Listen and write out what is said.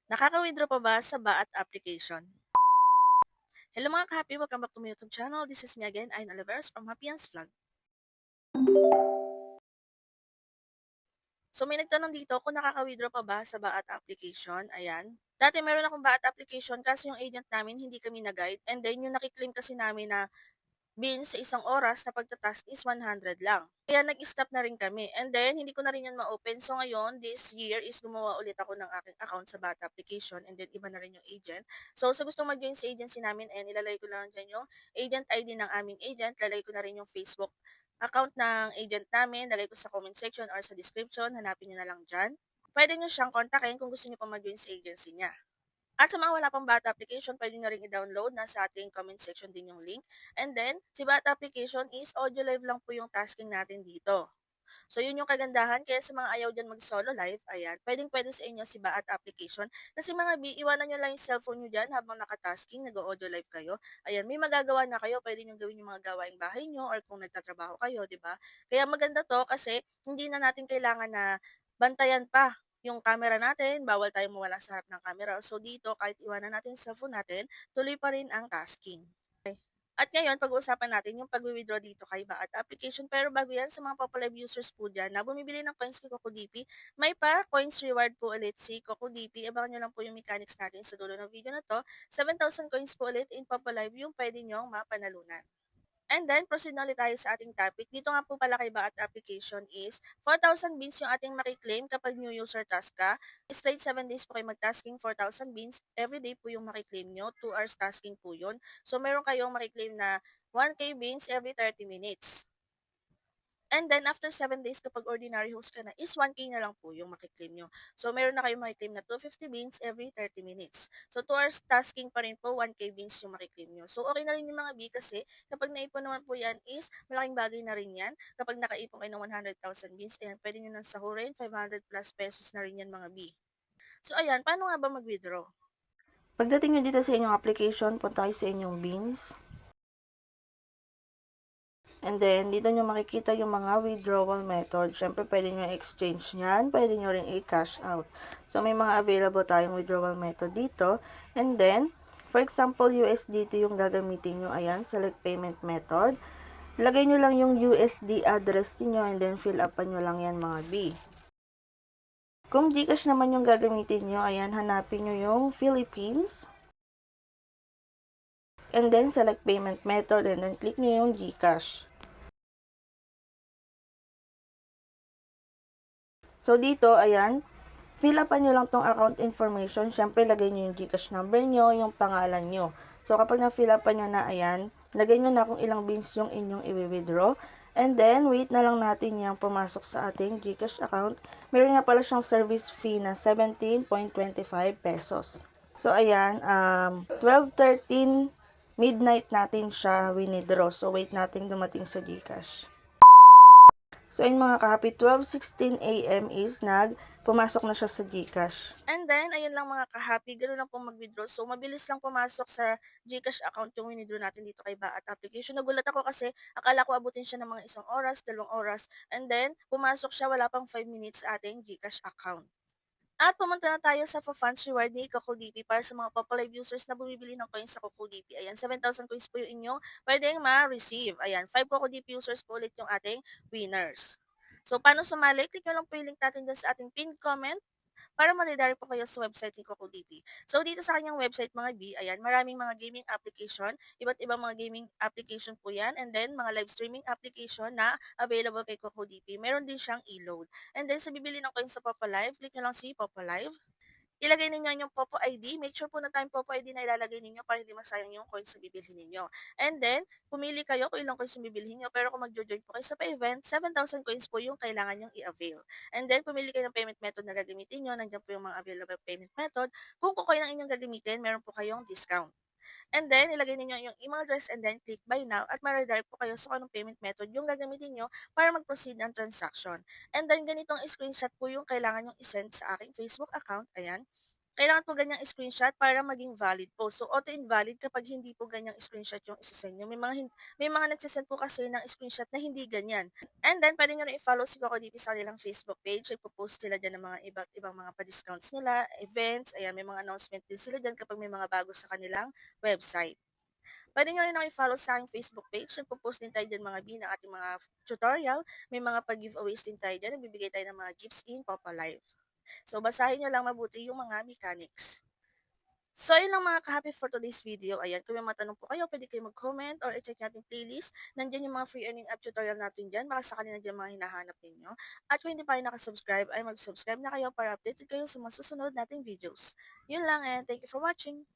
Nakaka-withdraw pa ba sa BAAT application? Hello mga ka-happy! Welcome back to my YouTube channel. This is me again, Ayn Oliveros from Happy Hands Vlog. So may nagtanong dito kung nakaka-withdraw pa ba sa BAAT application. Ayan. Dati meron akong BAAT application kasi yung agent namin hindi kami na-guide and then yung nakiklaim kasi namin na beans sa isang oras na pagtatask is 100 lang. Kaya nag-stop na rin kami. And then, hindi ko na rin yan ma-open. So ngayon, this year is gumawa ulit ako ng aking account sa Bata application and then iba na rin yung agent. So sa gusto mag-join sa agency namin and ilalagay ko lang dyan yung agent ID ng aming agent, lalagay ko na rin yung Facebook account ng agent namin, lalagay ko sa comment section or sa description, hanapin nyo na lang dyan. Pwede nyo siyang kontakin kung gusto nyo pa mag-join sa agency niya. At sa mga wala pang Bata application, pwede nyo rin i-download. Nasa ating comment section din yung link. And then, si Bata application is audio live lang po yung tasking natin dito. So, yun yung kagandahan. Kaya sa mga ayaw dyan mag-solo live, ayan, pwede sa inyo si Baat application. Kasi mga B, iwanan nyo lang yung cellphone nyo dyan habang nakatasking, nag-audio live kayo. Ayan, may magagawa na kayo. Pwede nyo gawin yung mga gawaing bahay nyo or kung nagtatrabaho kayo, di ba? Kaya maganda to kasi hindi na natin kailangan na bantayan pa yung camera natin, bawal tayong mawala sa harap ng camera. So dito, kahit iwanan natin yung cellphone natin, tuloy pa rin ang tasking. At ngayon, pag-uusapan natin yung pag-withdraw dito kay Baat application. Pero bago yan, sa mga Popolive users po dyan na bumibili ng coins kay CocoDP, may pa coins reward po ulit si CocoDP. Abangan nyo lang po yung mechanics natin sa dulo ng video na to. 7,000 coins po ulit in Popolive yung pwede nyong mapanalunan. And then, proceed na ulit tayo sa ating topic. Dito nga po pala kay Baat application is 4,000 beans yung ating makiklaim kapag new user task ka. Straight 7 days po kayo mag-tasking 4,000 beans. Every day po yung makiklaim nyo. 2 hours tasking po yun. So, meron kayong makiklaim na 1K beans every 30 minutes. And then, after 7 days, kapag ordinary host ka na, is 1K na lang po yung makiklaim nyo. So, meron na kayong makiklaim na 250 beans every 30 minutes. So, 2 hours tasking pa rin po, 1K beans yung makiklaim nyo. So, okay na rin yung mga B kasi kapag naipon naman po yan is malaking bagay na rin yan. Kapag nakaipon kayo ng 100,000 beans, ayan, pwede nyo nang sahurin, 500 plus pesos na rin yan mga B. So, ayan, paano nga ba mag-withdraw? Pagdating nyo dito sa inyong application, punta kayo sa inyong beans. And then, dito nyo makikita yung mga withdrawal method. Siyempre, pwede nyo exchange yan. Pwede nyo rin i-cash out. So, may mga available tayong withdrawal method dito. And then, for example, USDT yung gagamitin nyo. Ayan, select payment method. Lagay nyo lang yung USD address niyo and then fill upan nyo lang yan mga B. Kung Gcash naman yung gagamitin nyo, ayan, hanapin nyo yung Philippines. And then, select payment method and then click nyo yung Gcash. So, dito, ayan, fill upan nyo lang tong account information. Siyempre, lagay nyo yung Gcash number nyo, yung pangalan nyo. So, kapag na-fill upan nyo na, ayan, lagay nyo na kung ilang beans yung inyong i-withdraw. And then, wait na lang natin yung pumasok sa ating Gcash account. Meron nga pala siyang service fee na 17.25 pesos. So, ayan, 12:13 midnight natin siya winidraw. So, wait natin dumating sa Gcash. So, ayun mga ka-happy, 12:16 AM is pumasok na siya sa Gcash. And then, ayun lang mga ka-happy, ganoon lang po mag-withdraw. So, mabilis lang pumasok sa Gcash account yung winidraw natin dito kay Baat application. Nagulat ako kasi akala ko abutin siya ng mga 1 oras, 2 oras. And then, pumasok siya wala pang 5 minutes sa ating Gcash account. At pumunta na tayo sa funds reward ni CocoDP para sa mga Popolive users na bumibili ng coins sa CocoDP. Ayan, 7,000 coins po yung inyo pwedeng ma-receive. Ayan, 5 CocoDP users po ulit yung ating winners. So, paano sumali? Click nyo lang po yung link natin dyan sa ating pinned comment para ma-redirect po kayo sa website ni CocoDP. So, dito sa kanyang website mga B, ayan, maraming mga gaming application, iba't ibang mga gaming application po yan, and then mga live streaming application na available kay CocoDP. Meron din siyang e-load. And then, sa bibili ng coins sa Popolive, click nyo lang si Popolive. Ilagay ninyo yung Popo ID. Make sure po na tayong Popo ID na ilalagay ninyo para hindi masayang yung coins na bibilhin ninyo. And then, pumili kayo kung ilang coins yung bibilhin nyo. Pero kung mag-join po kayo sa pa-event, 7,000 coins po yung kailangan yung i-avail. And then, pumili kayo ng payment method na gagamitin nyo. Nandiyan po yung mga available payment method. Kung kukoy ng inyong gagamitin, meron po kayong discount. And then, ilagay ninyo yung email address and then click buy now at ma-redirect po kayo sa anong payment method yung gagamitin nyo para mag-proceed ng transaction. And then, ganitong screenshot po yung kailangan yung isend sa aking Facebook account. Ayan. kailangan po ganyang screenshot para maging valid po. So, auto-invalid kapag hindi po ganyang screenshot yung isasend nyo. May mga nagsisend po kasi ng screenshot na hindi ganyan. And then, pwede nyo rin i-follow si Coco DP sa kanilang Facebook page. Ipopost sila dyan ng mga iba't ibang mga pa-discounts nila, events, ayan, may mga announcement din sila dyan kapag may mga bago sa kanilang website. Pwede nyo rin ako i-follow sa aking Facebook page. Nagpo-post din tayo dyan mga ng ating mga tutorial. May mga pag-giveaways din tayo dyan. Nagbibigay tayo ng mga gifts in Papa Live. So, basahin nyo lang mabuti yung mga mechanics. So, yun lang mga ka-happy for today's video. Ayan, kung may matanong po kayo, pwede kayo mag-comment or i-check natin playlist. Nandiyan yung mga free earning app tutorial natin dyan. Baka sakali nandiyan mga hinahanap ninyo. At kung hindi pa kayo nakasubscribe, ay mag-subscribe na kayo para updated kayo sa mga susunod nating videos. Yun lang and thank you for watching.